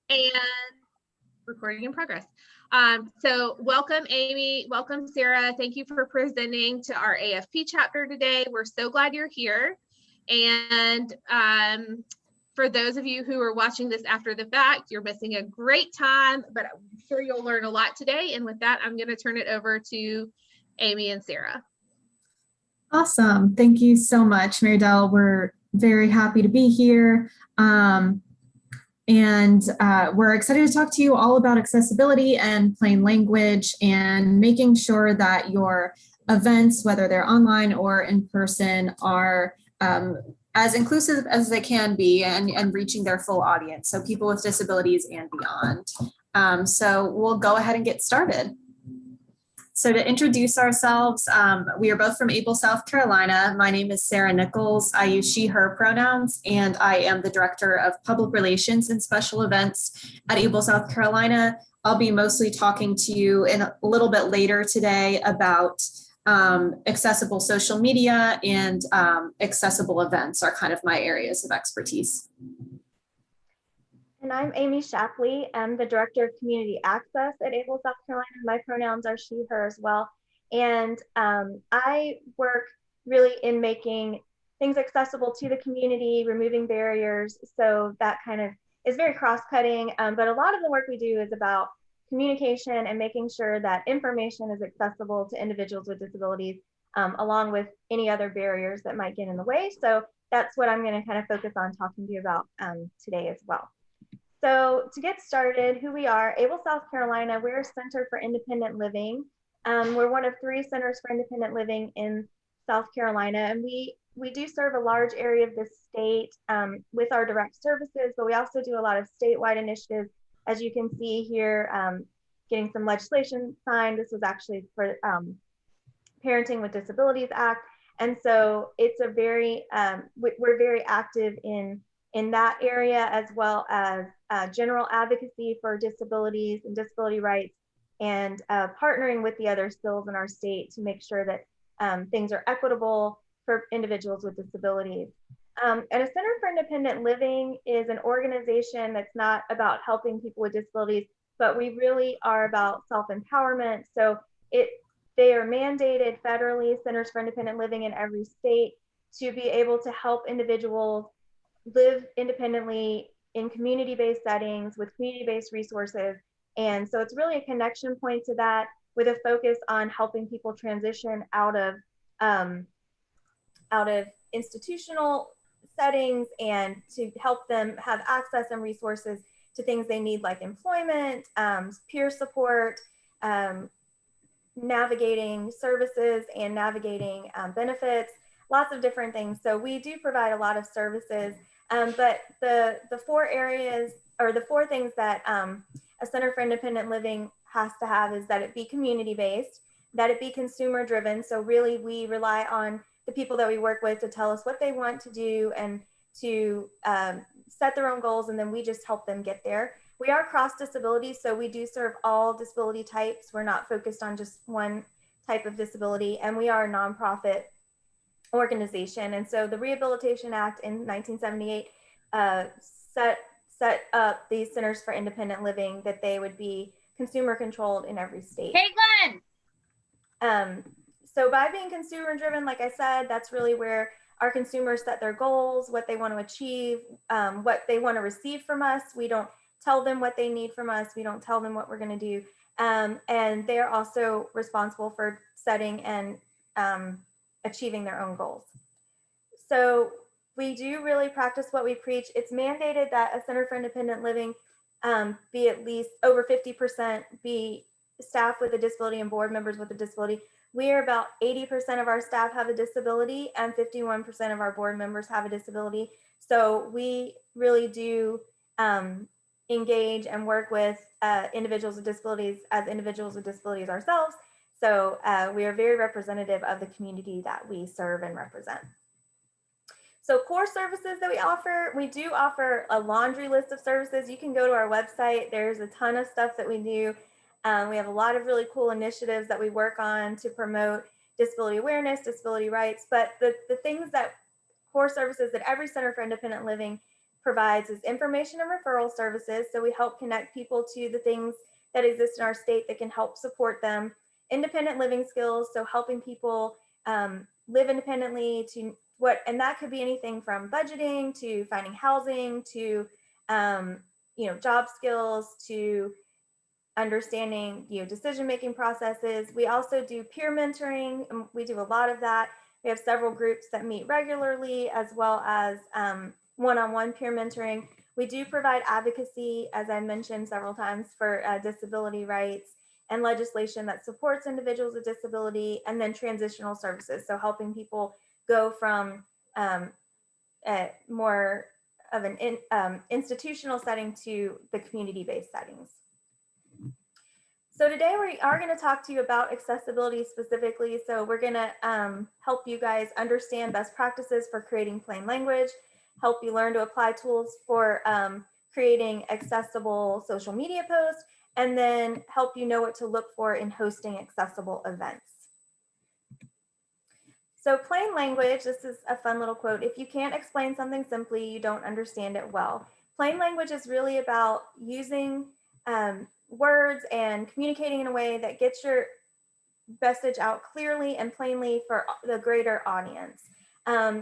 And recording in progress. So welcome, Amy. Welcome, Sarah. Thank you for presenting to our AFP chapter today. We're so glad you're here. And for those of you who are watching this after the fact, you're missing a great time, but I'm sure you'll learn a lot today. And with that, I'm going to turn it over to Amy and Sarah. Awesome. Thank you so much, Mary Dell. We're very happy to be here. We're excited to talk to you all about accessibility and plain language and making sure that your events, whether they're online or in person, are as inclusive as they can be and reaching their full audience, so people with disabilities and beyond. So we'll go ahead and get started. So to introduce ourselves, we are both from Able, South Carolina. My name is Sarah Nichols. I use she, her pronouns, and I am the Director of Public Relations and Special Events at Able, South Carolina. I'll be mostly talking to you in a little bit later today about accessible social media and accessible events are kind of my areas of expertise. And I'm Amy Shapley. I'm the Director of Community Access at Able, South Carolina. My pronouns are she, her as well. And I work really in making things accessible to the community, removing barriers. So that kind of is very cross-cutting. But a lot of the work we do is about communication and making sure that information is accessible to individuals with disabilities, along with any other barriers that might get in the way. So that's what I'm going to kind of focus on talking to you about today as well. So to get started, who we are, Able, South Carolina, we're a center for independent living. We're one of 3 centers for independent living in South Carolina, and we do serve a large area of the state with our direct services, but we also do a lot of statewide initiatives. As you can see here, getting some legislation signed. This was actually for Parenting with Disabilities Act. And so it's a very, we're very active in that area, as well as general advocacy for disabilities and disability rights, and partnering with the other CILs in our state to make sure that things are equitable for individuals with disabilities. And a Center for Independent Living is an organization that's not about helping people with disabilities, but we really are about self-empowerment. So they are mandated federally, Centers for Independent Living in every state, to be able to help individuals live independently in community-based settings with community-based resources. And so it's really a connection point to that, with a focus on helping people transition out of institutional settings and to help them have access and resources to things they need, like employment, peer support, navigating services and navigating benefits, lots of different things. So we do provide a lot of services. But the 4 areas, or the 4 things that a Center for Independent Living has to have, is that it be community-based, that it be consumer-driven. So really we rely on the people that we work with to tell us what they want to do and to set their own goals, and then we just help them get there. We are cross-disability, so we do serve all disability types. We're not focused on just one type of disability, and we are a nonprofit organization. And so the Rehabilitation Act in 1978 set up these centers for independent living, that they would be consumer controlled in every state. Caitlin! So by being consumer driven, like I said, that's really where our consumers set their goals, what they want to achieve, what they want to receive from us. We don't tell them what they need from us. We don't tell them what we're going to do. And they're also responsible for setting and achieving their own goals. So we do really practice what we preach. It's mandated that a Center for Independent Living be at least over 50% be staff with a disability and board members with a disability. We are about 80% of our staff have a disability, and 51% of our board members have a disability. So we really do engage and work with individuals with disabilities as individuals with disabilities ourselves. So we are very representative of the community that we serve and represent. So core services that we do offer a laundry list of services. You can go to our website. There's a ton of stuff that we do. We have a lot of really cool initiatives that we work on to promote disability awareness, disability rights, but the things that core services that every Center for Independent Living provides is information and referral services. So we help connect people to the things that exist in our state that can help support them. Independent living skills, so helping people live independently and that could be anything from budgeting to finding housing to job skills to understanding decision-making processes. We also do peer mentoring, and we do a lot of that. We have several groups that meet regularly, as well as one-on-one peer mentoring. We do provide advocacy, as I mentioned several times, for disability rights and legislation that supports individuals with disability, and then transitional services, so helping people go from more of an institutional setting to the community-based settings. So today we are going to talk to you about accessibility specifically. So we're going to help you guys understand best practices for creating plain language, help you learn to apply tools for creating accessible social media posts, and then help you know what to look for in hosting accessible events. So plain language, this is a fun little quote. If you can't explain something simply, you don't understand it well. Plain language is really about using words and communicating in a way that gets your message out clearly and plainly for the greater audience.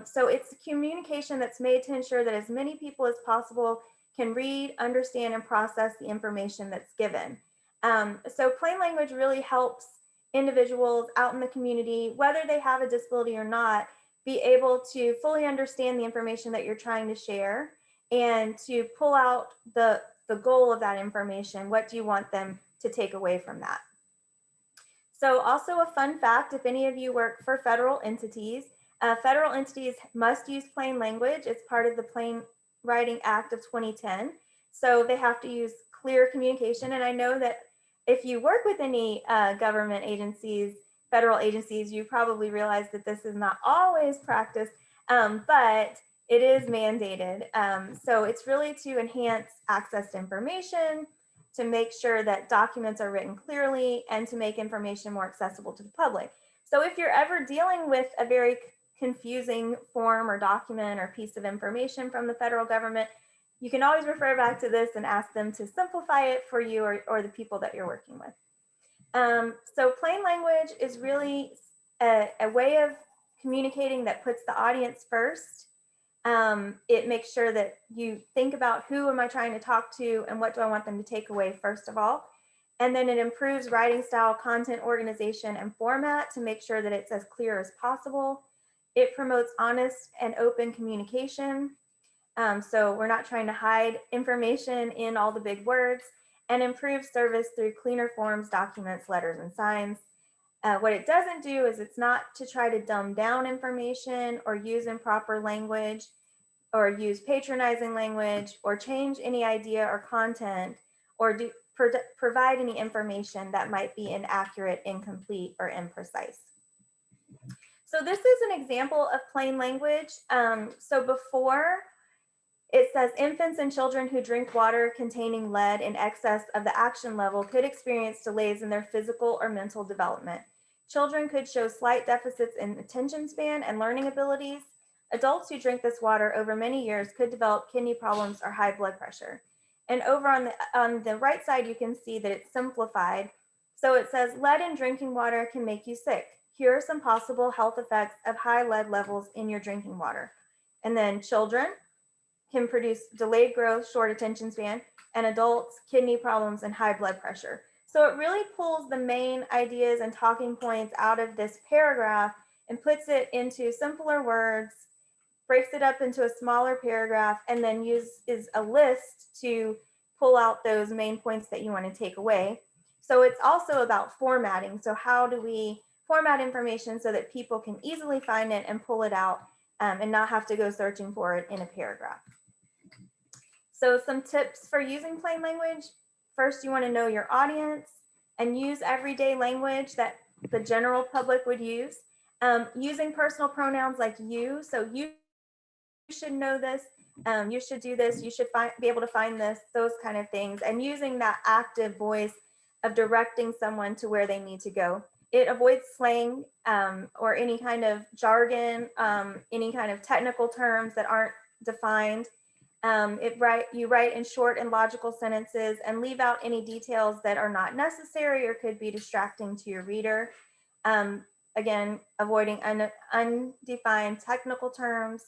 So it's communication that's made to ensure that as many people as possible can read, understand, and process the information that's given. So plain language really helps individuals out in the community, whether they have a disability or not, be able to fully understand the information that you're trying to share and to pull out the goal of that information. What do you want them to take away from that? So also a fun fact, if any of you work for federal entities must use plain language. It's part of the Plain Writing Act of 2010. So they have to use clear communication. And I know that if you work with any government agencies, federal agencies, you probably realize that this is not always practiced, but it is mandated. So it's really to enhance access to information, to make sure that documents are written clearly, and to make information more accessible to the public. So if you're ever dealing with a very confusing form or document or piece of information from the federal government, you can always refer back to this and ask them to simplify it for you or the people that you're working with. So plain language is really a way of communicating that puts the audience first. It makes sure that you think about who am I trying to talk to and what do I want them to take away first of all. And then it improves writing style, content organization, and format to make sure that it's as clear as possible. It promotes honest and open communication. So we're not trying to hide information in all the big words, and improves service through cleaner forms, documents, letters, and signs. What it doesn't do is it's not to try to dumb down information or use improper language or use patronizing language or change any idea or content or provide any information that might be inaccurate, incomplete, or imprecise. So this is an example of plain language. So before, it says infants and children who drink water containing lead in excess of the action level could experience delays in their physical or mental development. Children could show slight deficits in attention span and learning abilities. Adults who drink this water over many years could develop kidney problems or high blood pressure. And over on the right side, you can see that it's simplified. So it says lead in drinking water can make you sick. Here are some possible health effects of high lead levels in your drinking water. And then children can produce delayed growth, short attention span, and adults, kidney problems, and high blood pressure. So it really pulls the main ideas and talking points out of this paragraph and puts it into simpler words, breaks it up into a smaller paragraph, and then uses a list to pull out those main points that you want to take away. So it's also about formatting. So how do we format information so that people can easily find it and pull it out and not have to go searching for it in a paragraph. So some tips for using plain language. First, you want to know your audience and use everyday language that the general public would use. Using personal pronouns like you. So you should know this, you should do this, you should be able to find this, those kind of things. And using that active voice of directing someone to where they need to go. It avoids slang or any kind of jargon, any kind of technical terms that aren't defined. You write in short and logical sentences and leave out any details that are not necessary or could be distracting to your reader. Again, avoiding undefined technical terms,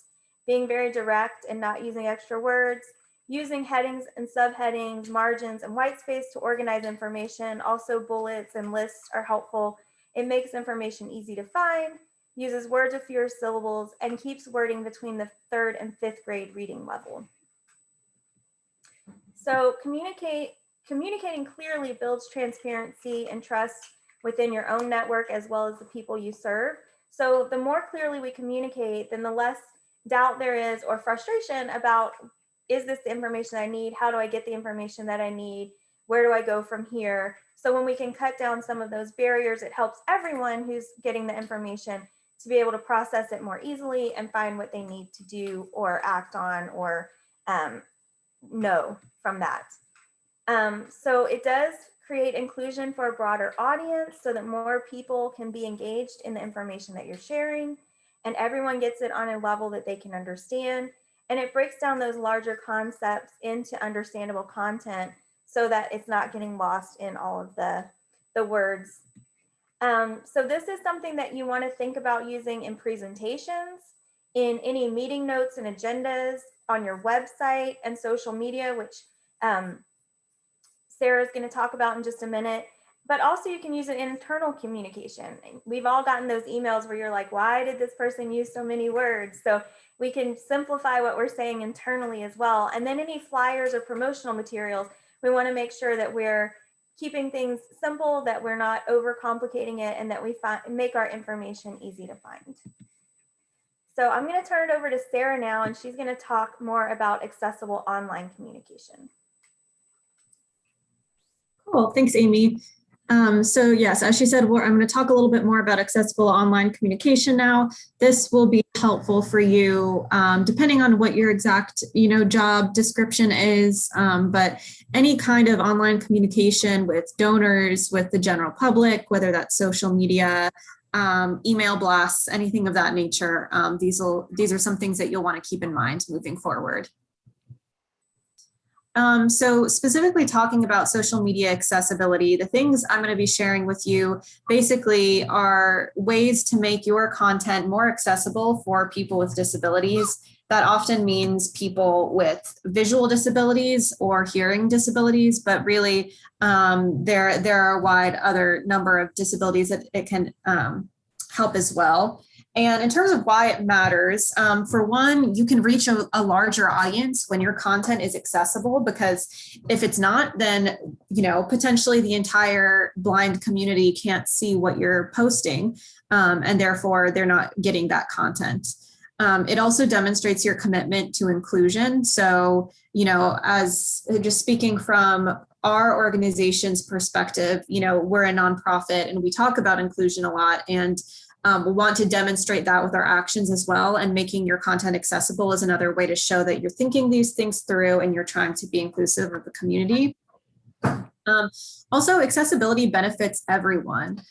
being very direct and not using extra words, using headings and subheadings, margins, and white space to organize information. Also, bullets and lists are helpful. It makes information easy to find, uses words with fewer syllables, and keeps wording between the 3rd and 5th grade reading level. So communicating clearly builds transparency and trust within your own network as well as the people you serve. So the more clearly we communicate, then the less doubt there is or frustration about, is this the information I need? How do I get the information that I need? Where do I go from here? So when we can cut down some of those barriers, it helps everyone who's getting the information to be able to process it more easily and find what they need to do or act on or know from that. So it does create inclusion for a broader audience so that more people can be engaged in the information that you're sharing and everyone gets it on a level that they can understand. And it breaks down those larger concepts into understandable content so that it's not getting lost in all of the words. So this is something that you want to think about using in presentations, in any meeting notes and agendas, on your website and social media, which Sarah's going to talk about in just a minute, but also you can use it in internal communication. We've all gotten those emails where you're like, why did this person use so many words? So we can simplify what we're saying internally as well. And then any flyers or promotional materials, we want to make sure that we're keeping things simple, that we're not overcomplicating it, and that we make our information easy to find. So I'm going to turn it over to Sarah now, and she's going to talk more about accessible online communication. Cool, thanks, Amy. So yes, as she said, I'm going to talk a little bit more about accessible online communication now. This will be helpful for you depending on what your exact job description is, but any kind of online communication with donors, with the general public, whether that's social media, email blasts, anything of that nature, these are some things that you'll want to keep in mind moving forward. So specifically talking about social media accessibility, the things I'm going to be sharing with you basically are ways to make your content more accessible for people with disabilities. That often means people with visual disabilities or hearing disabilities, but really there are a wide other number of disabilities that it can help as well. And in terms of why it matters, for one, you can reach a larger audience when your content is accessible, because if it's not, then, potentially the entire blind community can't see what you're posting, and therefore they're not getting that content. It also demonstrates your commitment to inclusion. So, as just speaking from our organization's perspective, we're a nonprofit and we talk about inclusion a lot, and we want to demonstrate that with our actions as well, and making your content accessible is another way to show that you're thinking these things through and you're trying to be inclusive of the community. Also, accessibility benefits everyone.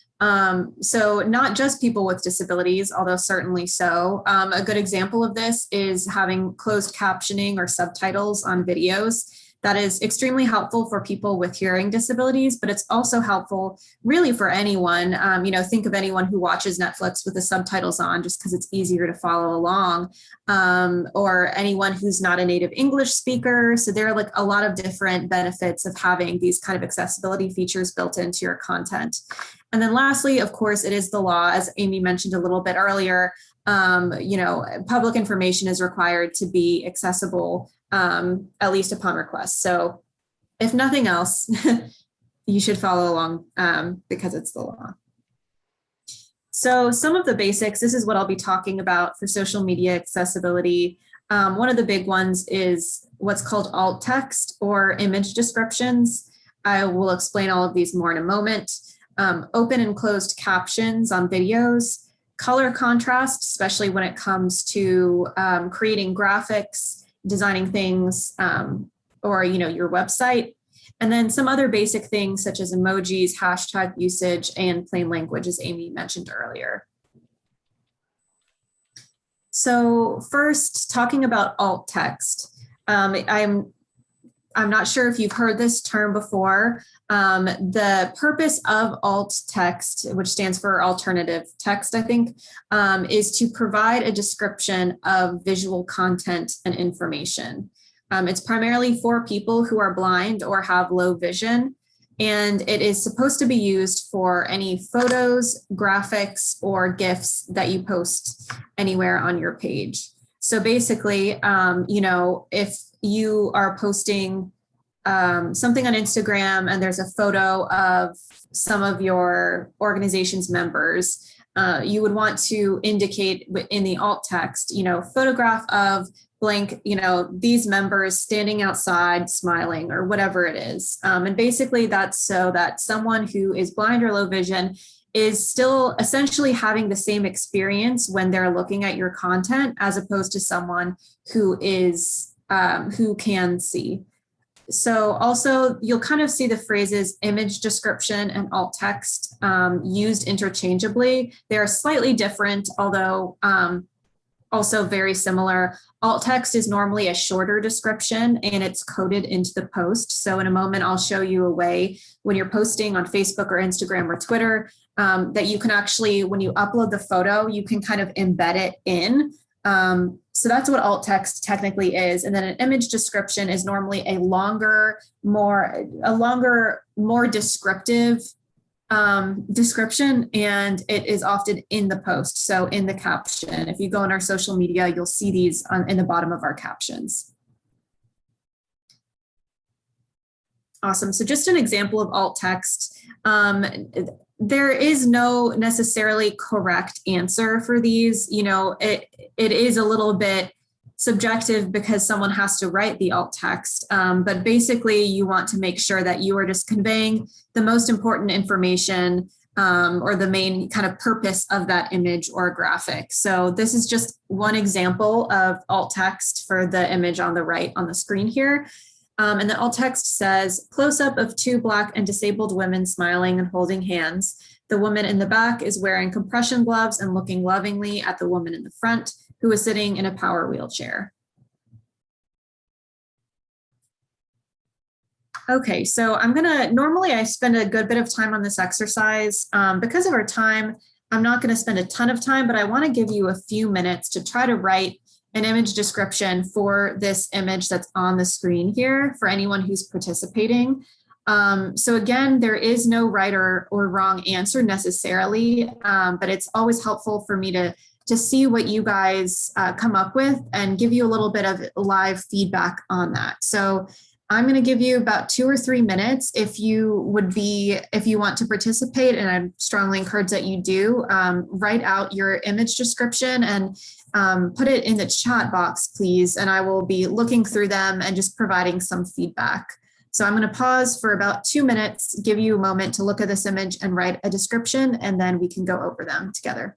So not just people with disabilities, although certainly so. A good example of this is having closed captioning or subtitles on videos. That is extremely helpful for people with hearing disabilities, but it's also helpful really for anyone. Think of anyone who watches Netflix with the subtitles on just because it's easier to follow along, or anyone who's not a native English speaker. So there are like a lot of different benefits of having these kind of accessibility features built into your content. And then lastly, of course, it is the law, as Amy mentioned a little bit earlier. Public information is required to be accessible, at least upon request. So if nothing else, you should follow along because it's the law. So some of the basics, this is what I'll be talking about for social media accessibility. One of the big ones is what's called alt text or image descriptions. I will explain all of these more in a moment. Open and closed captions on videos, color contrast, especially when it comes to creating graphics, designing things, or your website, and then some other basic things such as emojis, hashtag usage, and plain language, as Amy mentioned earlier. So first, talking about alt text. I'm not sure if you've heard this term before. The purpose of alt text, which stands for alternative text, I think, is to provide a description of visual content and information. It's primarily for people who are blind or have low vision, and it is supposed to be used for any photos, graphics, or GIFs that you post anywhere on your page. So basically, if you are posting something on Instagram and there's a photo of some of your organization's members, you would want to indicate in the alt text, photograph of blank, these members standing outside smiling or whatever it is. And basically that's so that someone who is blind or low vision is still essentially having the same experience when they're looking at your content as opposed to someone who can see. So also you'll kind of see the phrases image description and alt text used interchangeably. They're slightly different, although also very similar. Alt text is normally a shorter description and it's coded into the post. So in a moment, I'll show you a way when you're posting on Facebook or Instagram or Twitter that you can actually, when you upload the photo, you can kind of embed it in. So that's what alt text technically is. And then an image description is normally a longer, more descriptive description, and it is often in the post. So in the caption, if you go on our social media, you'll see these in the bottom of our captions. Awesome. So just an example of alt text. There is no necessarily correct answer for these. It is a little bit subjective because someone has to write the alt text. But basically, you want to make sure that you are just conveying the most important information or the main kind of purpose of that image or graphic. So this is just one example of alt text for the image on the right on the screen here. And the alt text says, close up of two Black and disabled women smiling and holding hands. The woman in the back is wearing compression gloves and looking lovingly at the woman in the front, who is sitting in a power wheelchair. Okay, so normally I spend a good bit of time on this exercise. Because of our time, I'm not gonna spend a ton of time, but I wanna give you a few minutes to try to write an image description for this image that's on the screen here for anyone who's participating. So again, there is no right or wrong answer necessarily, but it's always helpful for me to see what you guys come up with and give you a little bit of live feedback on that. So I'm going to give you about 2 or 3 minutes if you want to participate, and I strongly encourage that you do. Write out your image description and put it in the chat box, please, and I will be looking through them and just providing some feedback. So I'm going to pause for about 2 minutes, give you a moment to look at this image and write a description, and then we can go over them together.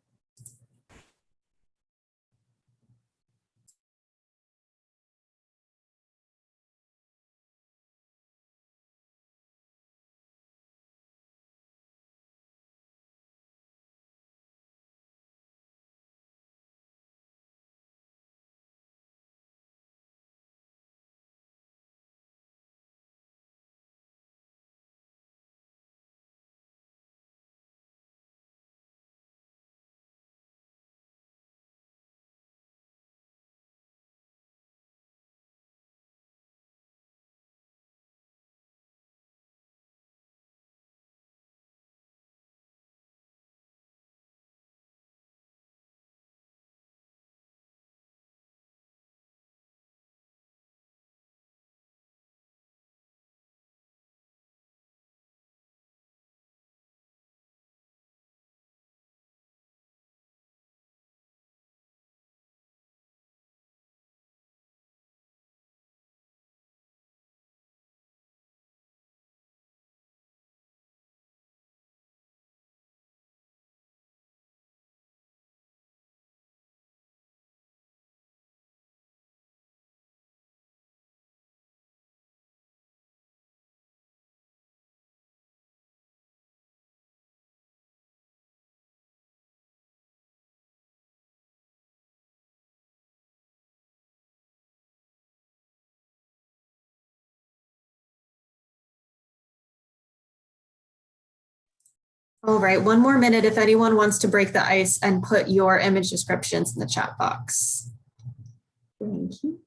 All right, one more minute if anyone wants to break the ice and put your image descriptions in the chat box. Thank you.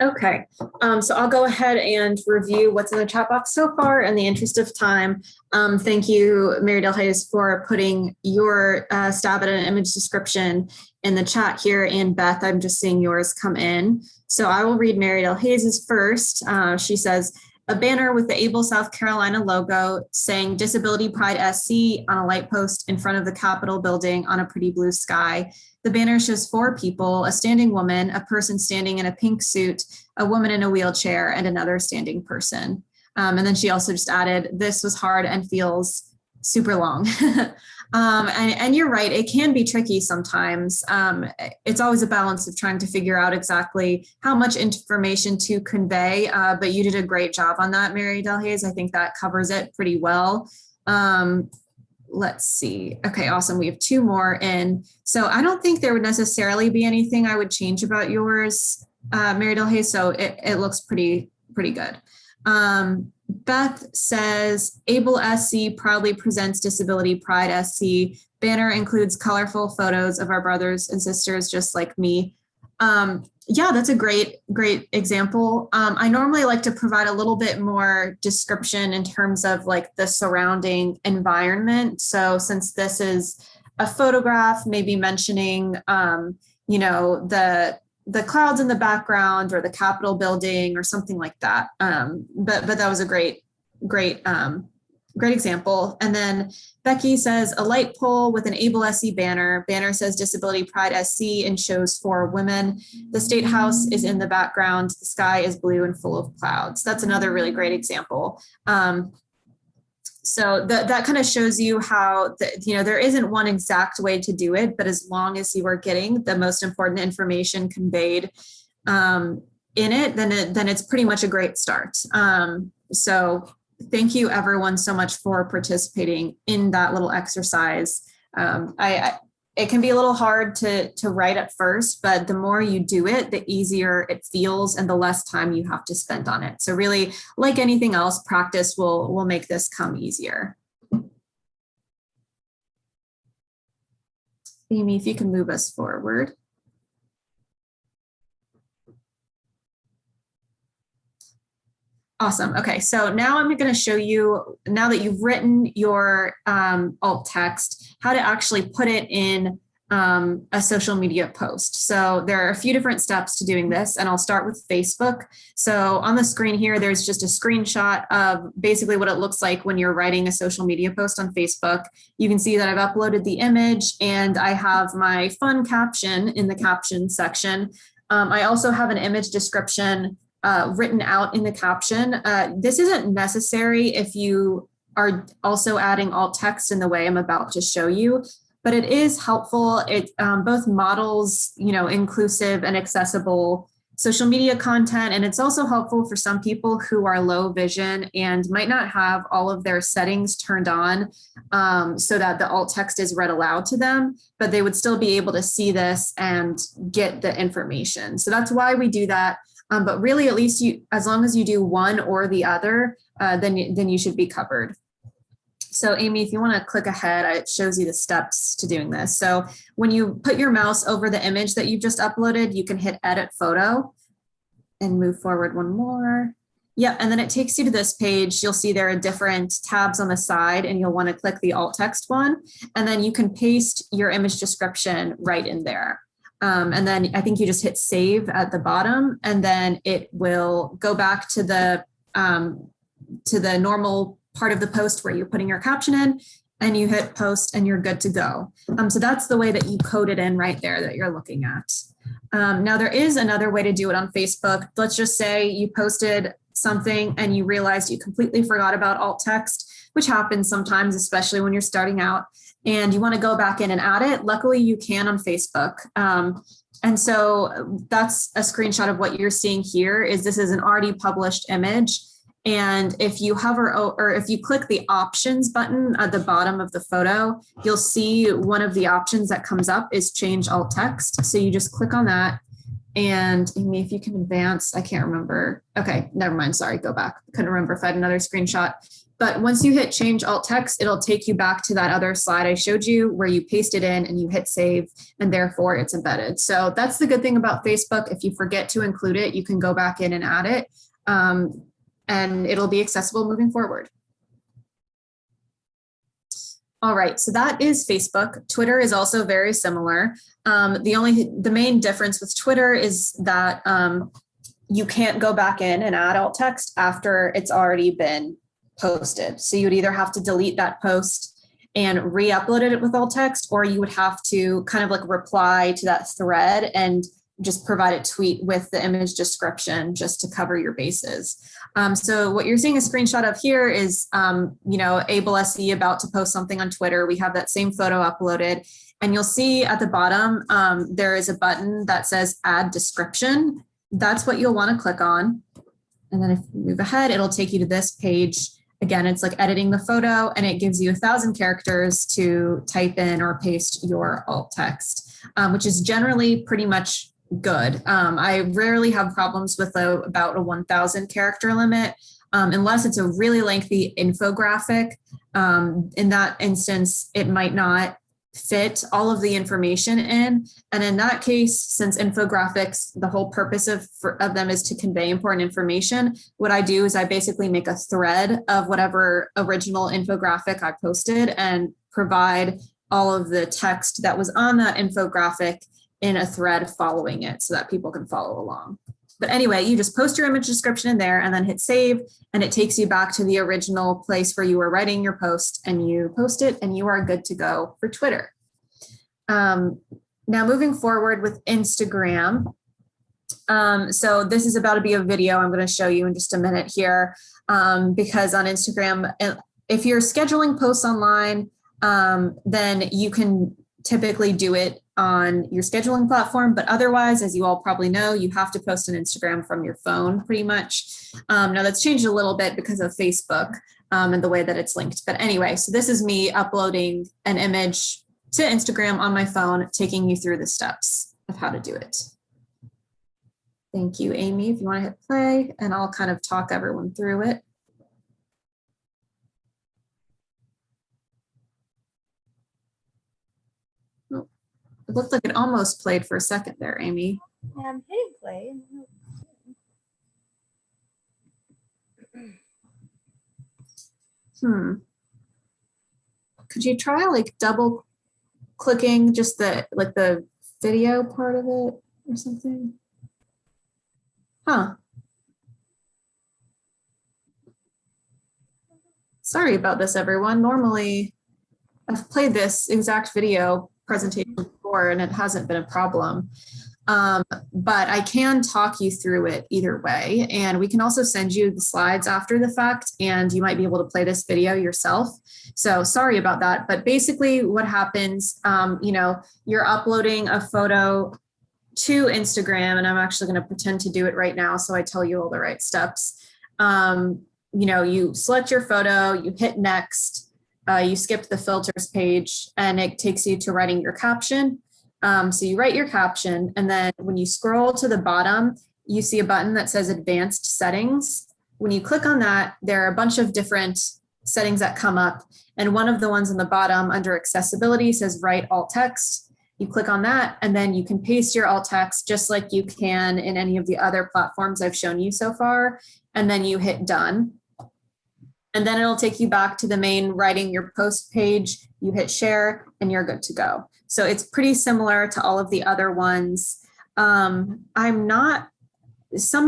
Okay, so I'll go ahead and review what's in the chat box so far in the interest of time. Thank you, Mary Del Hayes, for putting your stab at an image description in the chat here. And Beth, I'm just seeing yours come in. So I will read Mary Del Hayes's first. She says, a banner with the Able South Carolina logo saying Disability Pride SC on a light post in front of the Capitol building on a pretty blue sky. The banner shows 4 people, a standing woman, a person standing in a pink suit, a woman in a wheelchair, and another standing person. And then she also just added, this was hard and feels super long. And you're right, it can be tricky sometimes. It's always a balance of trying to figure out exactly how much information to convey, but you did a great job on that, Mary Del Hayes. I think that covers it pretty well. Let's see. Okay, awesome. We have 2 more in. So I don't think there would necessarily be anything I would change about yours, Mary Del Hayes. So it looks pretty good. Beth says, Able SC proudly presents Disability Pride SC. Banner includes colorful photos of our brothers and sisters just like me. Yeah, that's a great example. I normally like to provide a little bit more description in terms of like the surrounding environment. So since this is a photograph, maybe mentioning, you know, the clouds in the background or the Capitol building or something like that. But that was a great example. And then Becky says, a light pole with an Able SC banner. Banner says Disability Pride SC and shows 4 women. The State House is in the background. The sky is blue and full of clouds. That's another really great example. So that kind of shows you how, there isn't one exact way to do it, but as long as you are getting the most important information conveyed in it, then it's pretty much a great start. So thank you everyone so much for participating in that little exercise. It can be a little hard to write at first, but the more you do it, the easier it feels and the less time you have to spend on it. So really, like anything else, practice will make this come easier. Amy, if you can move us forward. Awesome. Okay, so now I'm going to show you, now that you've written your alt text, how to actually put it in a social media post. So there are a few different steps to doing this, and I'll start with Facebook. So on the screen here, there's just a screenshot of basically what it looks like when you're writing a social media post on Facebook. You can see that I've uploaded the image and I have my fun caption in the caption section. I also have an image description written out in the caption. This isn't necessary if you are also adding alt text in the way I'm about to show you, but it is helpful. It both models, inclusive and accessible social media content, and it's also helpful for some people who are low vision and might not have all of their settings turned on so that the alt text is read aloud to them, but they would still be able to see this and get the information. So that's why we do that. But really, at least as long as you do one or the other, then you should be covered. So Amy, if you want to click ahead, it shows you the steps to doing this. So when you put your mouse over the image that you just uploaded, you can hit edit photo and move forward one more. Yeah, and then it takes you to this page. You'll see there are different tabs on the side, and you'll want to click the alt text one, and then you can paste your image description right in there. And then I think you just hit save at the bottom, and then it will go back to the normal part of the post where you're putting your caption in, and you hit post and you're good to go. So that's the way that you code it in right there that you're looking at. Now there is another way to do it on Facebook. Let's just say you posted something and you realized you completely forgot about alt text, which happens sometimes, especially when you're starting out, and you want to go back in and add it. Luckily you can on Facebook. And so that's a screenshot of what you're seeing here. This is an already published image. And if you hover or if you click the options button at the bottom of the photo, you'll see one of the options that comes up is change alt text. So you just click on that. And Amy, if you can advance, I can't remember. Okay, never mind. Sorry, go back. Couldn't remember if I had another screenshot. But once you hit change alt text, it'll take you back to that other slide I showed you where you paste it in and you hit save, and therefore it's embedded. So that's the good thing about Facebook. If you forget to include it, you can go back in and add it. And it'll be accessible moving forward. All right, so that is Facebook. Twitter is also very similar. The main difference with Twitter is that you can't go back in and add alt text after it's already been posted. So you would either have to delete that post and re-upload it with alt text, or you would have to kind of like reply to that thread and just provide a tweet with the image description just to cover your bases. So what you're seeing a screenshot of here is, Able SE about to post something on Twitter. We have that same photo uploaded, and you'll see at the bottom, there is a button that says add description. That's what you'll want to click on. And then if you move ahead, it'll take you to this page. Again, it's like editing the photo, and it gives you 1,000 characters to type in or paste your alt text, which is generally pretty much good. I rarely have problems with about a 1,000 character limit, unless it's a really lengthy infographic. In that instance, it might not fit all of the information in. And in that case, since infographics, the whole purpose of them is to convey important information, what I do is I basically make a thread of whatever original infographic I posted and provide all of the text that was on that infographic in a thread following it so that people can follow along. But anyway, you just post your image description in there and then hit save, and it takes you back to the original place where you were writing your post, and you post it and you are good to go for Twitter. Now moving forward with Instagram. So this is about to be a video I'm going to show you in just a minute here, because on Instagram, if you're scheduling posts online, then you can typically do it on your scheduling platform, but otherwise, as you all probably know, you have to post on Instagram from your phone pretty much. Now that's changed a little bit because of Facebook and the way that it's linked. But anyway, so this is me uploading an image to Instagram on my phone, taking you through the steps of how to do it. Thank you, Amy. If you want to hit play, and I'll kind of talk everyone through it. It looked like it almost played for a second there, Amy. I'm hitting play. Could you try like double clicking just the video part of it or something? Huh. Sorry about this, everyone. Normally, I've played this exact video presentation before and it hasn't been a problem. But I can talk you through it either way. And we can also send you the slides after the fact, and you might be able to play this video yourself. So sorry about that. But basically what happens, you're uploading a photo to Instagram, and I'm actually going to pretend to do it right now so I tell you all the right steps. You select your photo, you hit next, you skip the filters page, and it takes you to writing your caption. So you write your caption, and then when you scroll to the bottom, you see a button that says advanced settings. When you click on that, there are a bunch of different settings that come up. And one of the ones on the bottom under accessibility says write alt text. You click on that, and then you can paste your alt text just like you can in any of the other platforms I've shown you so far. and then you hit done. And then it'll take you back to the main writing your post page. You hit share and you're good to go. So it's pretty similar to all of the other ones. Some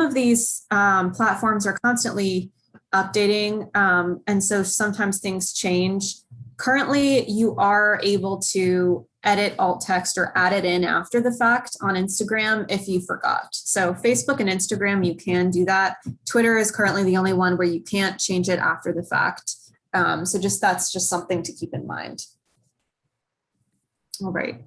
of these platforms are constantly updating. And so sometimes things change. Currently, you are able to edit alt text or add it in after the fact on Instagram if you forgot. So Facebook and Instagram, you can do that. Twitter is currently the only one where you can't change it after the fact. So that's just something to keep in mind. All right.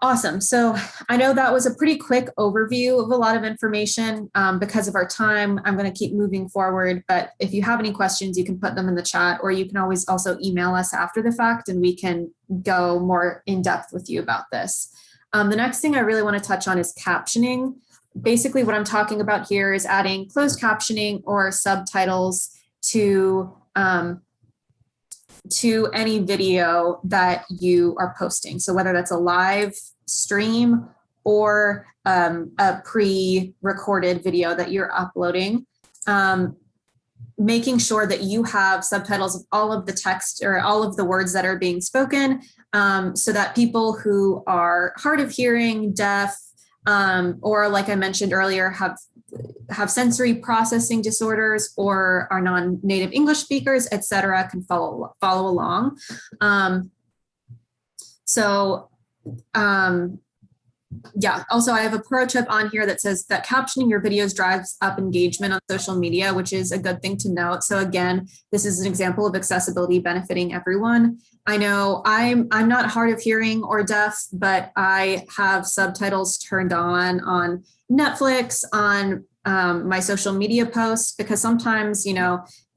Awesome. So I know that was a pretty quick overview of a lot of information. Because of our time, I'm going to keep moving forward. But if you have any questions, you can put them in the chat, or you can always also email us after the fact and we can go more in depth with you about this. The next thing I really want to touch on is captioning. Basically, what I'm talking about here is adding closed captioning or subtitles to any video that you are posting. So whether that's a live stream or a pre-recorded video that you're uploading, making sure that you have subtitles of all of the text or all of the words that are being spoken, so that people who are hard of hearing, deaf, or like I mentioned earlier, have sensory processing disorders or are non-native English speakers, et cetera, can follow along. Yeah, also I have a pro tip on here that says that captioning your videos drives up engagement on social media, which is a good thing to note. So again, this is an example of accessibility benefiting everyone. I know I'm not hard of hearing or deaf, but I have subtitles turned on Netflix, on my social media posts, because sometimes,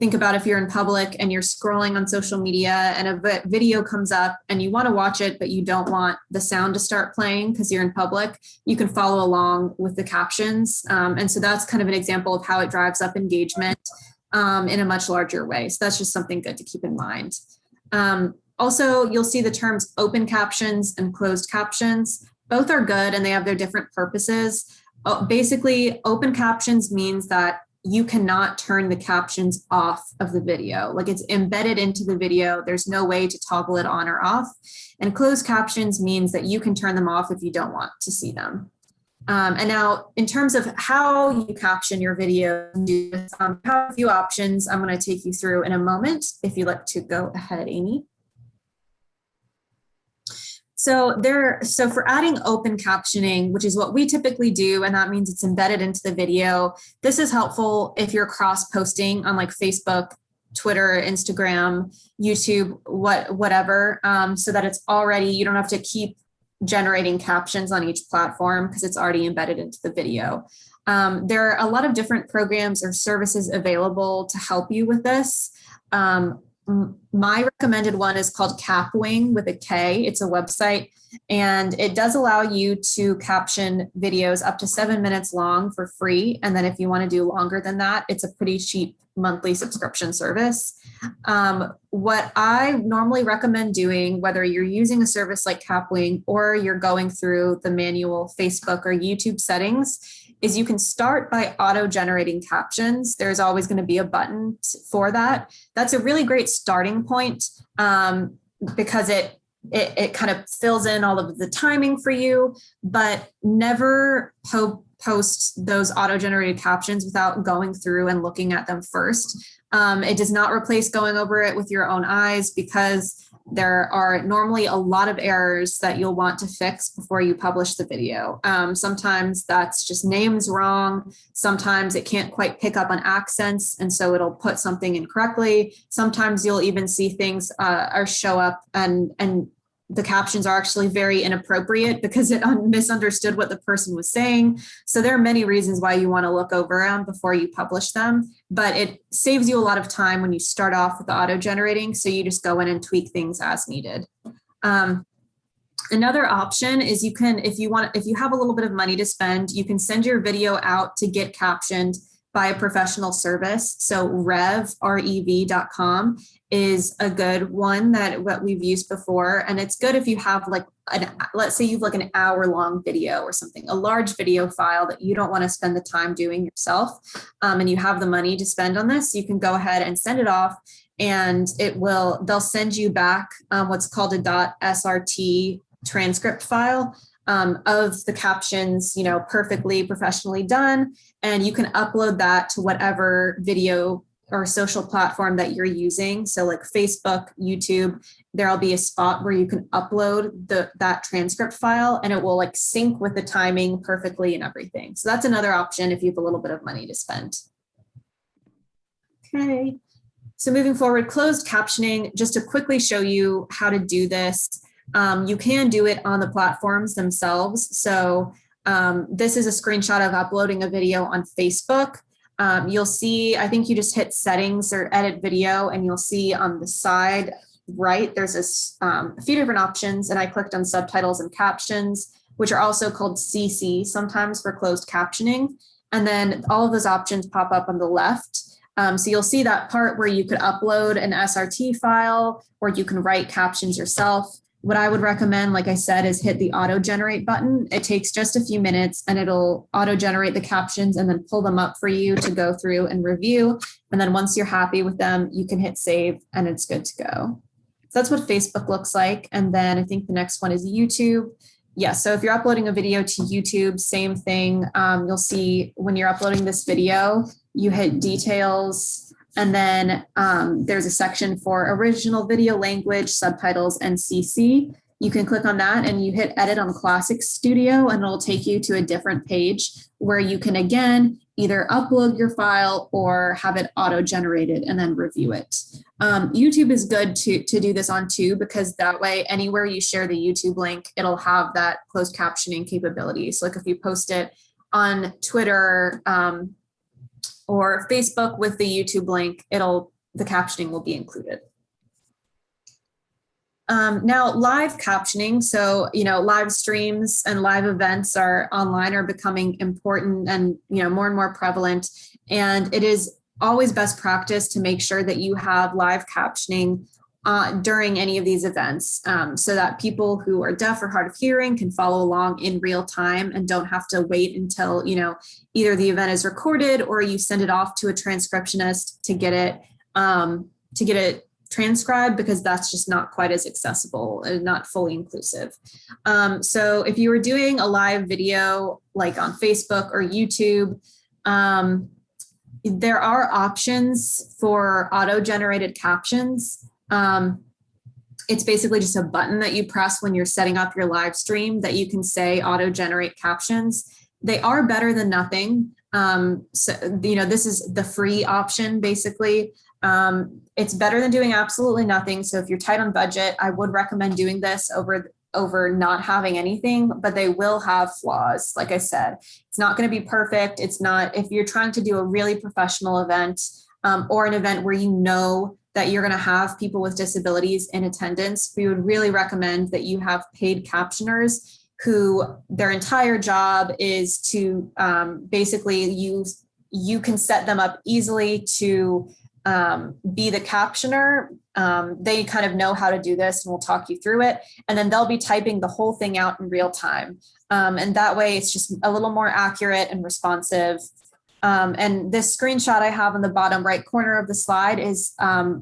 think about if you're in public and you're scrolling on social media and a video comes up and you want to watch it, but you don't want the sound to start playing because you're in public, you can follow along with the captions. And so that's kind of an example of how it drives up engagement in a much larger way. So that's just something good to keep in mind. Also, you'll see the terms open captions and closed captions. Both are good and they have their different purposes. Basically, open captions means that you cannot turn the captions off of the video. Like, it's embedded into the video. There's no way to toggle it on or off. And closed captions means that you can turn them off if you don't want to see them. And now, in terms of how you caption your video, I have a few options I'm going to take you through in a moment. If you'd like to go ahead, Amy. So for adding open captioning, which is what we typically do, and that means it's embedded into the video. This is helpful if you're cross-posting on like Facebook, Twitter, Instagram, YouTube, whatever, so that it's already, you don't have to keep generating captions on each platform because it's already embedded into the video. There are a lot of different programs or services available to help you with this. My recommended one is called Capwing with a K. It's a website, and it does allow you to caption videos up to 7 minutes long for free. And then if you want to do longer than that, it's a pretty cheap monthly subscription service. What I normally recommend doing, whether you're using a service like Capwing or you're going through the manual Facebook or YouTube settings, is you can start by auto-generating captions. There's always going to be a button for that. That's a really great starting point because it kind of fills in all of the timing for you, but never post those auto-generated captions without going through and looking at them first. It does not replace going over it with your own eyes, because there are normally a lot of errors that you'll want to fix before you publish the video. Sometimes that's just names wrong. Sometimes it can't quite pick up on accents, and so it'll put something incorrectly. Sometimes you'll even see things or show up and the captions are actually very inappropriate because it misunderstood what the person was saying. So there are many reasons why you want to look over them before you publish them, but it saves you a lot of time when you start off with the auto generating. So you just go in and tweak things as needed. Another option is you can, if you have a little bit of money to spend, you can send your video out to get captioned by a professional service. So rev.com is a good one that what we've used before. And it's good if you have like let's say you've like an hour long video or something, a large video file that you don't want to spend the time doing yourself. And you have the money to spend on this, you can go ahead and send it off, and they'll send you back what's called a .srt transcript file of the captions, perfectly professionally done. And you can upload that to whatever video or social platform that you're using. So like Facebook, YouTube, there'll be a spot where you can upload that transcript file, and it will like sync with the timing perfectly and everything. So that's another option if you have a little bit of money to spend. Okay. So moving forward, closed captioning, just to quickly show you how to do this. You can do it on the platforms themselves. So this is a screenshot of uploading a video on Facebook. You'll see, I think you just hit settings or edit video, and you'll see on the side right, there's a few different options, and I clicked on subtitles and captions, which are also called CC sometimes for closed captioning. And then all of those options pop up on the left. So you'll see that part where you could upload an SRT file, or you can write captions yourself. What I would recommend, like I said, is hit the auto generate button. It takes just a few minutes, and it'll auto generate the captions and then pull them up for you to go through and review. And then once you're happy with them, you can hit save and it's good to go. So that's what Facebook looks like. And then I think the next one is YouTube. Yeah, so if you're uploading a video to YouTube, same thing. You'll see when you're uploading this video, you hit details, and then there's a section for original video language, subtitles, and CC. You can click on that and you hit edit on Classic Studio, and it'll take you to a different page where you can, again, either upload your file or have it auto-generated and then review it. YouTube is good to do this on too, because that way, anywhere you share the YouTube link, it'll have that closed captioning capability. So like if you post it on Twitter or Facebook with the YouTube link, the captioning will be included. Now, live captioning. So, live streams and live events are becoming important and, more and more prevalent. And it is always best practice to make sure that you have live captioning during any of these events, so that people who are deaf or hard of hearing can follow along in real time and don't have to wait until, either the event is recorded or you send it off to a transcriptionist to get it transcribed, because that's just not quite as accessible and not fully inclusive. So if you were doing a live video like on Facebook or YouTube, there are options for auto-generated captions. It's basically just a button that you press when you're setting up your live stream that you can say auto-generate captions. They are better than nothing. So, this is the free option, basically. It's better than doing absolutely nothing. So if you're tight on budget, I would recommend doing this over not having anything, but they will have flaws. Like I said, it's not going to be perfect. It's not, if you're trying to do a really professional event, or an event where that you're going to have people with disabilities in attendance, we would really recommend that you have paid captioners who their entire job is to basically you can set them up easily to be the captioner. They kind of know how to do this, and we'll talk you through it. And then they'll be typing the whole thing out in real time. And that way it's just a little more accurate and responsive. And this screenshot I have on the bottom right corner of the slide is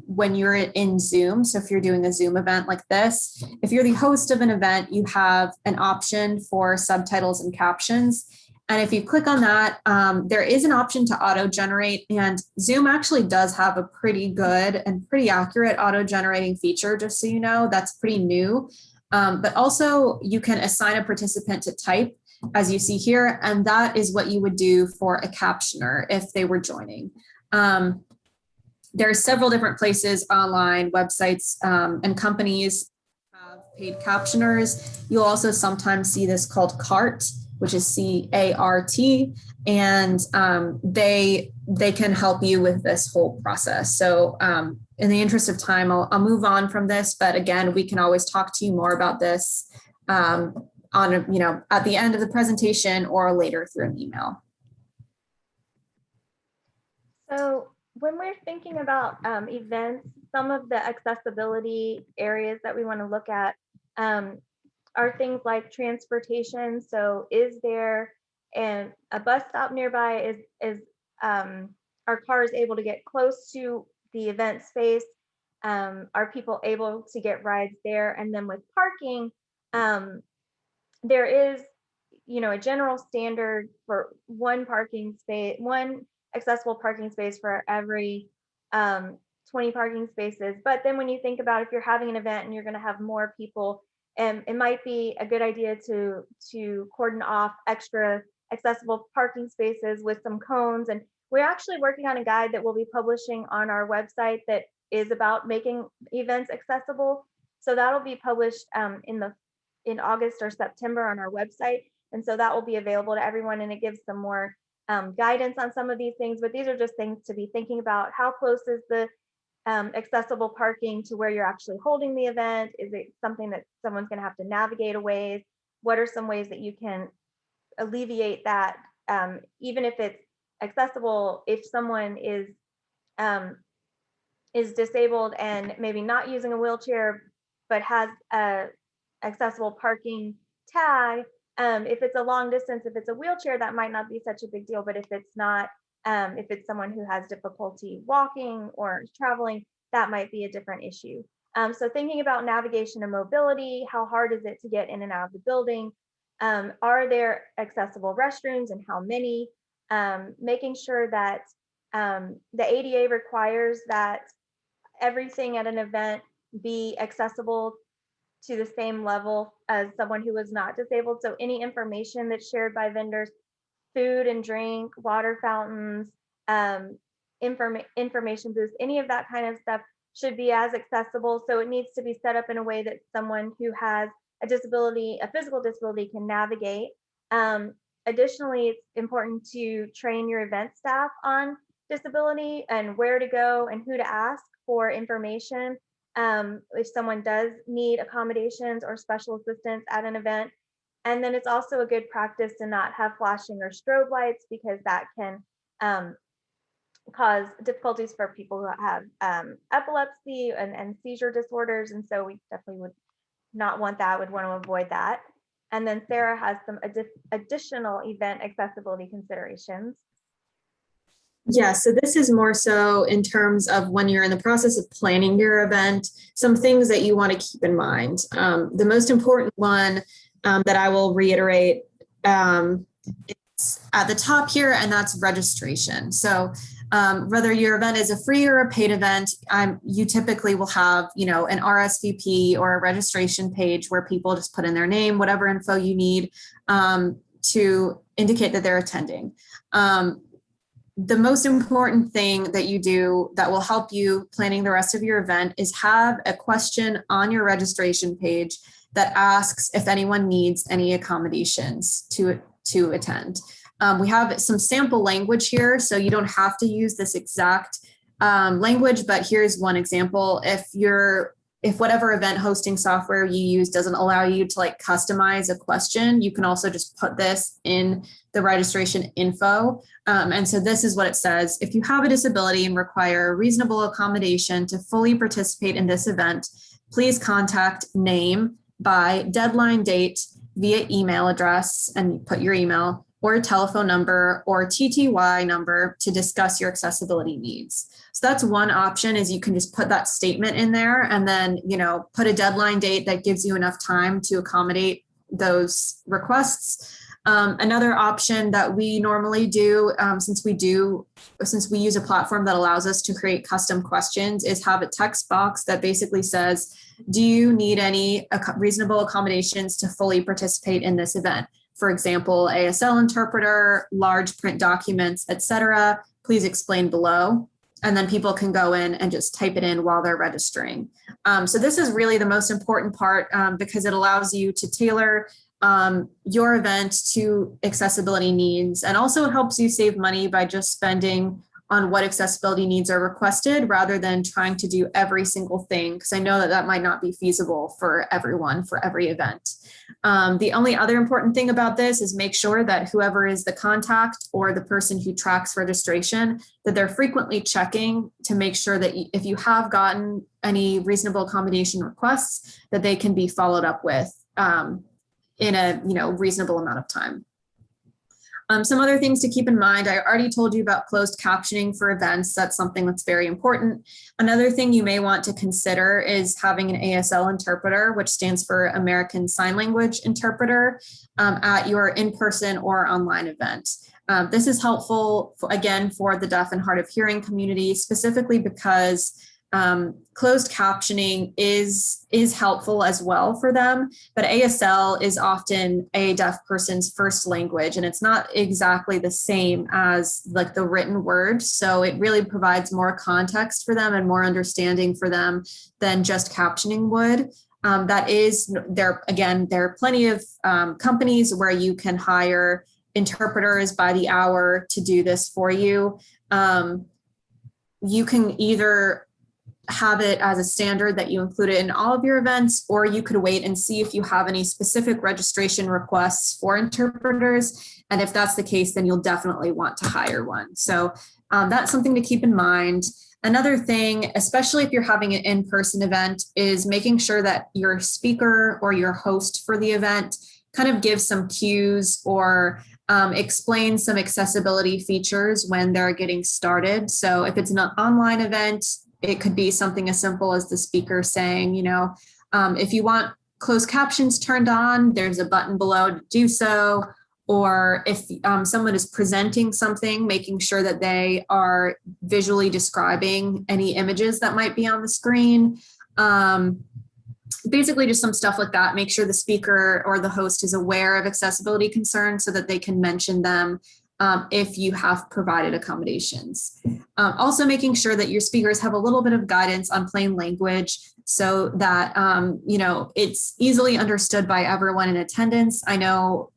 when you're in Zoom. So if you're doing a Zoom event like this, if you're the host of an event, you have an option for subtitles and captions. And if you click on that, there is an option to auto-generate, and Zoom actually does have a pretty good and pretty accurate auto-generating feature, just so you know. That's pretty new. But also you can assign a participant to type, as you see here, and that is what you would do for a captioner if they were joining. There are several different places online, websites, and companies have paid captioners. You'll also sometimes see this called CART, which is C-A-R-T, and they can help you with this whole process. So in the interest of time, I'll move on from this, but again, we can always talk to you more about this at the end of the presentation or later through an email. So when we're thinking about events, some of the accessibility areas that we want to look at are things like transportation. So is there a bus stop nearby? Is Are cars able to get close to the event space? Are people able to get rides there? And then with parking, um, there is, a general standard for one accessible parking space for every um, 20 parking spaces. But then when you think about if you're having an event and you're going to have more people, it might be a good idea to cordon off extra accessible parking spaces with some cones. And we're actually working on a guide that we'll be publishing on our website that is about making events accessible. So that'll be published in August or September on our website. And so that will be available to everyone, and it gives some more guidance on some of these things. But these are just things to be thinking about. How close is the accessible parking to where you're actually holding the event? Is it something that someone's going to have to navigate a ways? What are some ways that you can alleviate that, even if it's accessible, if someone um, is disabled and maybe not using a wheelchair, but has a accessible parking tag. If it's a long distance, if it's a wheelchair, that might not be such a big deal. But if it's not, if it's someone who has difficulty walking or traveling, that might be a different issue. So thinking about navigation and mobility, how hard is it to get in and out of the building? Are there accessible restrooms and how many? Making sure that the ADA requires that everything at an event be accessible to the same level as someone who is not disabled. So any information that's shared by vendors, food and drink, water fountains, information booths, any of that kind of stuff should be as accessible. So it needs to be set up in a way that someone who has a disability, a physical disability, can navigate. Additionally, it's important to train your event staff on disability and where to go and who to ask for information if someone does need accommodations or special assistance at an event. And then it's also a good practice to not have flashing or strobe lights, because that can cause difficulties for people who have epilepsy and seizure disorders. And so we definitely would not want that, would want to avoid that. And then Sarah has some additional event accessibility considerations. Yeah, so this is more so in terms of when you're in the process of planning your event, some things that you want to keep in mind. The most important one that I will reiterate is at the top here, and that's registration. So whether your event is a free or a paid event, you typically will have, an RSVP or a registration page where people just put in their name, whatever info you need to indicate that they're attending. The most important thing that you do that will help you planning the rest of your event is have a question on your registration page that asks if anyone needs any accommodations to attend. We have some sample language here, so you don't have to use this exact language, but here's one example. If whatever event hosting software you use doesn't allow you to customize a question, you can also just put this in the registration info. And so this is what it says. If you have a disability and require reasonable accommodation to fully participate in this event, please contact name by deadline date via email address, and you put your email, or a telephone number or TTY number to discuss your accessibility needs. So that's one option, is you can just put that statement in there and then, put a deadline date that gives you enough time to accommodate those requests. Another option that we normally do, since we use a platform that allows us to create custom questions, is have a text box that basically says, do you need any reasonable accommodations to fully participate in this event? For example, ASL interpreter, large print documents, etc. Please explain below. And then people can go in and just type it in while they're registering. So this is really the most important part because it allows you to tailor your event to accessibility needs. And also it helps you save money by just spending on what accessibility needs are requested rather than trying to do every single thing, because I know that that might not be feasible for everyone for every event. The only other important thing about this is make sure that whoever is the contact or the person who tracks registration, that they're frequently checking to make sure that if you have gotten any reasonable accommodation requests, that they can be followed up with in a reasonable amount of time. Some other things to keep in mind, I already told you about closed captioning for events. That's something that's very important. Another thing you may want to consider is having an ASL interpreter, which stands for American Sign Language Interpreter, at your in-person or online event. This is helpful, again, for the deaf and hard of hearing community, specifically because closed captioning is helpful as well for them, but ASL is often a deaf person's first language, and it's not exactly the same as like the written word. So it really provides more context for them and more understanding for them than just captioning would. There are plenty of companies where you can hire interpreters by the hour to do this for you. You can either have it as a standard that you include it in all of your events, or you could wait and see if you have any specific registration requests for interpreters. And if that's the case, then you'll definitely want to hire one. So that's something to keep in mind. Another thing, especially if you're having an in-person event, is making sure that your speaker or your host for the event kind of gives some cues or explain some accessibility features when they're getting started. So if it's an online event, it could be something as simple as the speaker saying, if you want closed captions turned on, there's a button below to do so. Or if someone is presenting something, making sure that they are visually describing any images that might be on the screen. Basically just some stuff like that. Make sure the speaker or the host is aware of accessibility concerns so that they can mention them if you have provided accommodations. Also making sure that your speakers have a little bit of guidance on plain language so that, it's easily understood by everyone in attendance. I know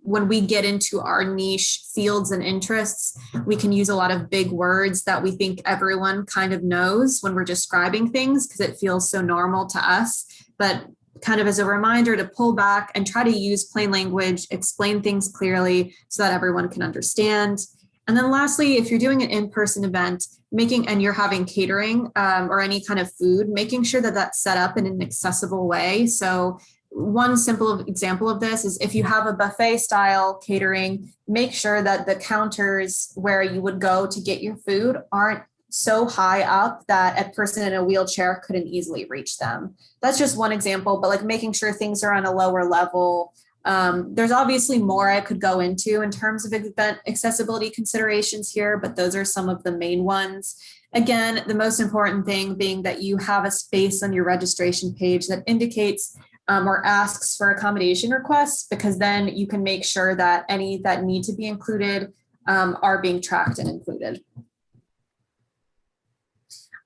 when we get into our niche fields and interests, we can use a lot of big words that we think everyone kind of knows when we're describing things because it feels so normal to us. But kind of as a reminder to pull back and try to use plain language, explain things clearly so that everyone can understand. And then lastly, if you're doing an in-person event, and you're having catering or any kind of food, making sure that that's set up in an accessible way. So one simple example of this is if you have a buffet style catering, make sure that the counters where you would go to get your food aren't so high up that a person in a wheelchair couldn't easily reach them. That's just one example, but like making sure things are on a lower level. There's obviously more I could go into in terms of event accessibility considerations here, but those are some of the main ones. Again, the most important thing being that you have a space on your registration page that indicates or asks for accommodation requests, because then you can make sure that any that need to be included are being tracked and included.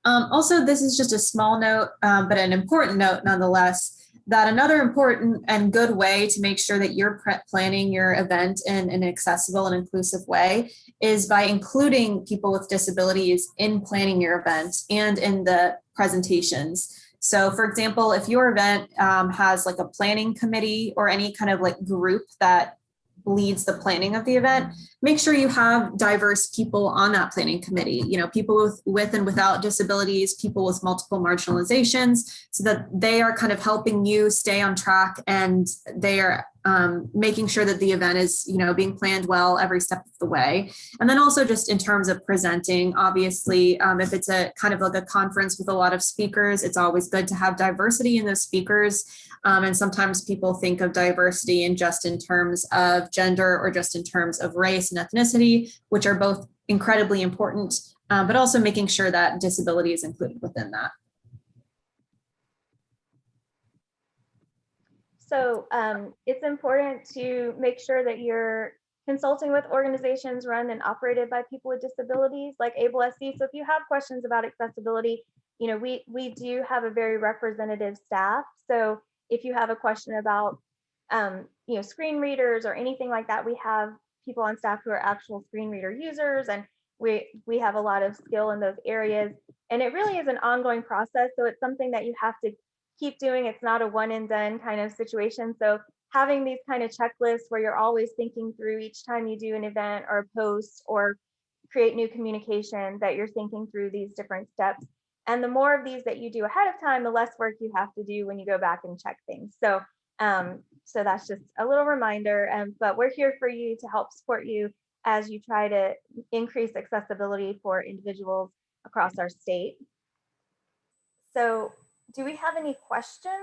Also, this is just a small note, but an important note nonetheless, that another important and good way to make sure that you're planning your event in an accessible and inclusive way is by including people with disabilities in planning your event and in the presentations. So for example, if your event has like a planning committee or any kind of like group that leads the planning of the event, make sure you have diverse people on that planning committee, people with and without disabilities, people with multiple marginalizations, so that they are kind of helping you stay on track and they are making sure that the event is, being planned well every step of the way. And then also just in terms of presenting, obviously, if it's a kind of like a conference with a lot of speakers, it's always good to have diversity in those speakers. And sometimes people think of diversity in just in terms of gender or just in terms of race and ethnicity, which are both incredibly important, but also making sure that disability is included within that. So it's important to make sure that you're consulting with organizations run and operated by people with disabilities like AbleSC. So if you have questions about accessibility, we do have a very representative staff. So if you have a question about, screen readers or anything like that, we have people on staff who are actual screen reader users, and we have a lot of skill in those areas, and it really is an ongoing process. So it's something that you have to keep doing. It's not a one and done kind of situation. So having these kind of checklists where you're always thinking through each time you do an event or a post or create new communication, that you're thinking through these different steps. And the more of these that you do ahead of time, the less work you have to do when you go back and check things. So that's just a little reminder. But we're here for you to help support you as you try to increase accessibility for individuals across our state. So do we have any questions?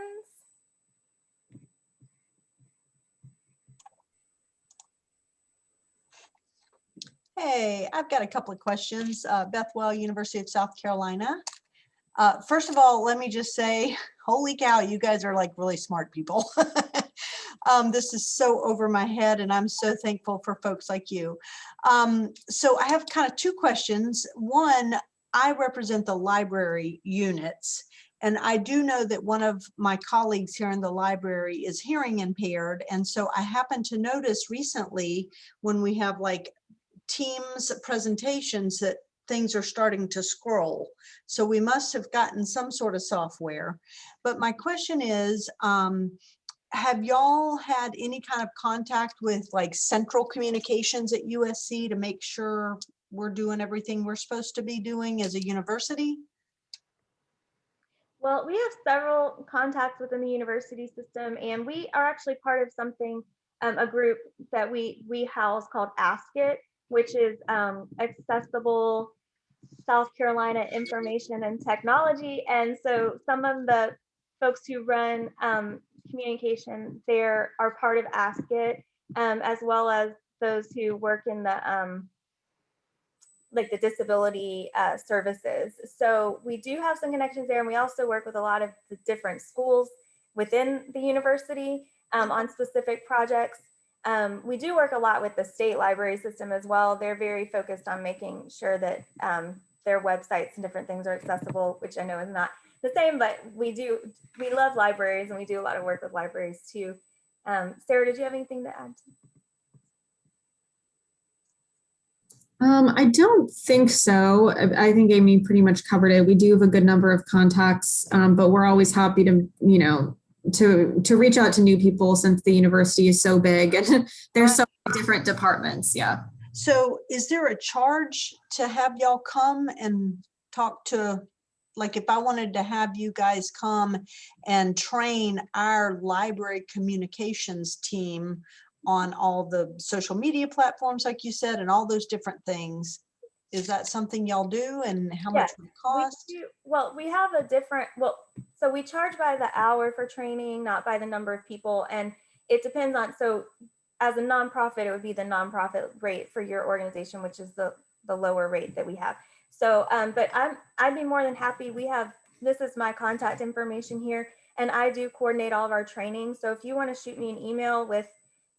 Hey, I've got a couple of questions. Beth Well, University of South Carolina. First of all, let me just say, holy cow, you guys are like really smart people. This is so over my head, and I'm so thankful for folks like you. So I have kind of two questions. One, I represent the library units, and I do know that one of my colleagues here in the library is hearing impaired. And so I happened to notice recently when we have like Teams presentations that things are starting to scroll. So we must have gotten some sort of software. But my question is, have y'all had any kind of contact with like central communications at USC to make sure we're doing everything we're supposed to be doing as a university? Well, we have several contacts within the university system, and we are actually part of something, a group that we house called Ask It, which is Accessible South Carolina Information and Technology. And so some of the folks who run communication there are part of Ask It, as well as those who work in the like the disability services. So we do have some connections there, and we also work with a lot of the different schools within the university on specific projects. We do work a lot with the state library system as well. They're very focused on making sure that their websites and different things are accessible, which I know is not the same, but we love libraries, and we do a lot of work with libraries too. Sarah, did you have anything to add? I don't think so. I think Amy pretty much covered it. We do have a good number of contacts, but we're always happy to, to reach out to new people since the university is so big and there's so many different departments. Yeah. So is there a charge to have y'all come and talk to, like if I wanted to have you guys come and train our library communications team on all the social media platforms, like you said, and all those different things, is that something y'all do, and how much would it cost? We have a different, so we charge by the hour for training, not by the number of people. And it depends on, so as a nonprofit, it would be the nonprofit rate for your organization, which is the lower rate that we have. So, but I'd be more than happy. This is my contact information here, and I do coordinate all of our training. So if you want to shoot me an email with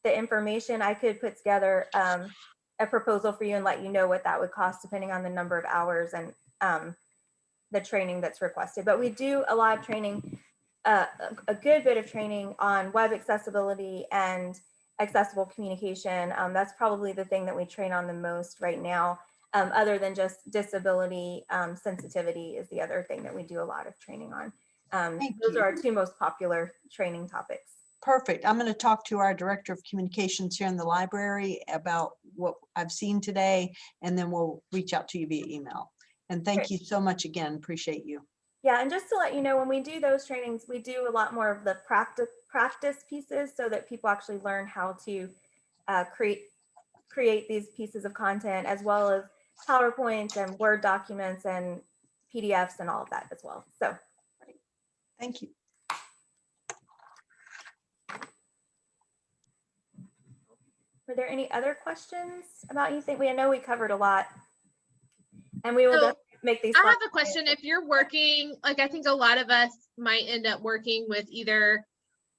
the information, I could put together a proposal for you and let you know what that would cost depending on the number of hours and the training that's requested. But we do a lot of training, a good bit of training on web accessibility and accessible communication. That's probably the thing that we train on the most right now, other than just disability sensitivity is the other thing that we do a lot of training on. Those are our two most popular training topics. Perfect. I'm going to talk to our director of communications here in the library about what I've seen today, and then we'll reach out to you via email. And thank you so much again. Appreciate you. Yeah, and just to let you know, when we do those trainings, we do a lot more of the practice pieces so that people actually learn how to create these pieces of content, as well as PowerPoints and Word documents and PDFs and all of that as well. So thank you. Were there any other questions about anything? I know we covered a lot, and we will definitely make these. I have a question. If you're working, like I think a lot of us might end up working with either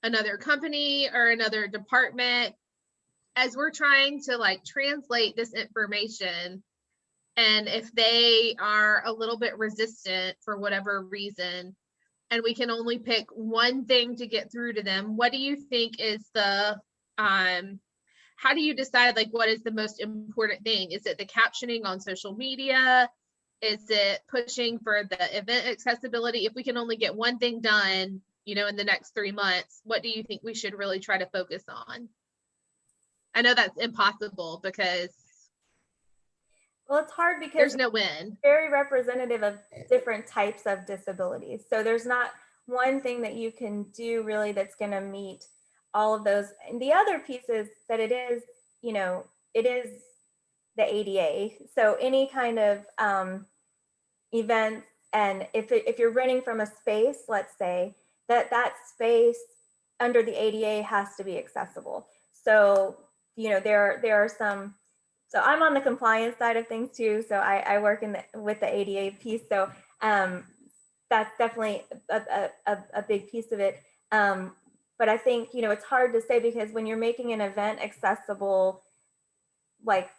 another company or another department, as we're trying to like translate this information, and if they are a little bit resistant for whatever reason, and we can only pick one thing to get through to them, what do you think is the how do you decide like what is the most important thing? Is it the captioning on social media? Is it pushing for the event accessibility? If we can only get one thing done, you know, in the next 3 months, what do you think we should really try to focus on? I know that's impossible because Well, it's hard because there's no win. very representative of different types of disabilities. So there's not one thing that you can do really that's going to meet all of those. And the other piece is that it is, you know, it is the ADA. So any kind of events, and if you're renting from a space, let's say that space under the ADA has to be accessible. So, you know, there are some. So I'm on the compliance side of things too. So I work with the ADA piece. So that's definitely a big piece of it. But I think, you know, it's hard to say because when you're making an event accessible, like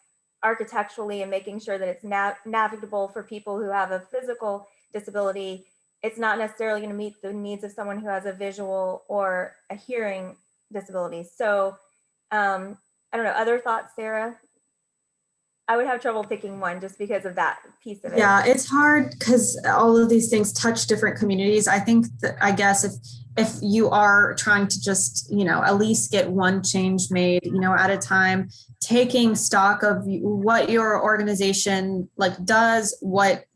architecturally and making sure that it's navigable for people who have a physical disability, it's not necessarily going to meet the needs of someone who has a visual or a hearing disability. So I don't know, other thoughts, Sarah? I would have trouble picking one just because of that piece of it. Yeah, it's hard because all of these things touch different communities. I think that, I guess if you are trying to just, you know, at least get one change made, you know, at a time, taking stock of what your organization like does, what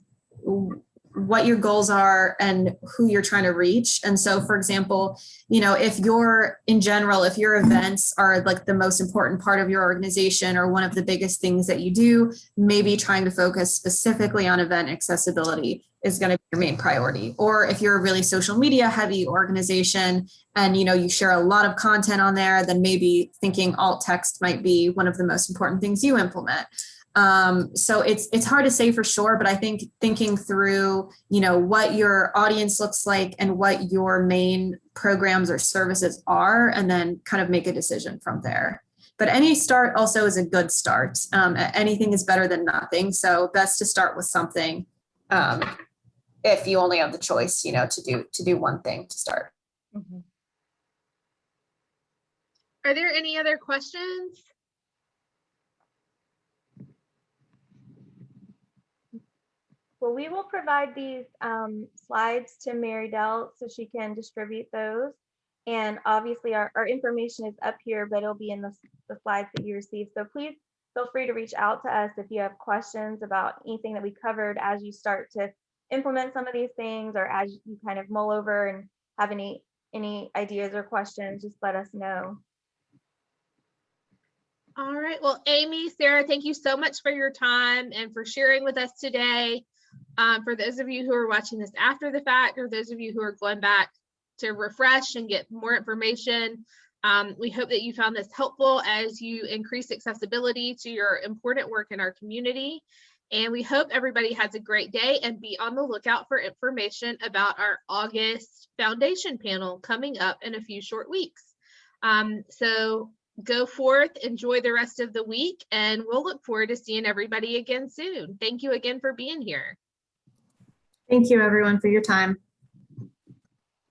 your goals are and who you're trying to reach. And so, for example, you know, if your events are like the most important part of your organization or one of the biggest things that you do, maybe trying to focus specifically on event accessibility is going to be your main priority. Or if you're a really social media heavy organization and, you know, you share a lot of content on there, then maybe thinking alt text might be one of the most important things you implement. So it's hard to say for sure, but I think thinking through, you know, what your audience looks like and what your main programs or services are, and then kind of make a decision from there. But any start also is a good start. Anything is better than nothing. So best to start with something if you only have the choice, you know, to do one thing to start. Mm-hmm. Are there any other questions? Well, we will provide these slides to Mary Dell so she can distribute those. And obviously our information is up here, but it'll be in the slides that you receive. So please feel free to reach out to us if you have questions about anything that we covered as you start to implement some of these things, or as you kind of mull over and have any ideas or questions, just let us know. All right. Well, Amy, Sarah, thank you so much for your time and for sharing with us today. For those of you who are watching this after the fact, or those of you who are going back to refresh and get more information, we hope that you found this helpful as you increase accessibility to your important work in our community. And we hope everybody has a great day, and be on the lookout for information about our August foundation panel coming up in a few short weeks. So go forth, enjoy the rest of the week, and we'll look forward to seeing everybody again soon. Thank you again for being here. Thank you, everyone, for your time.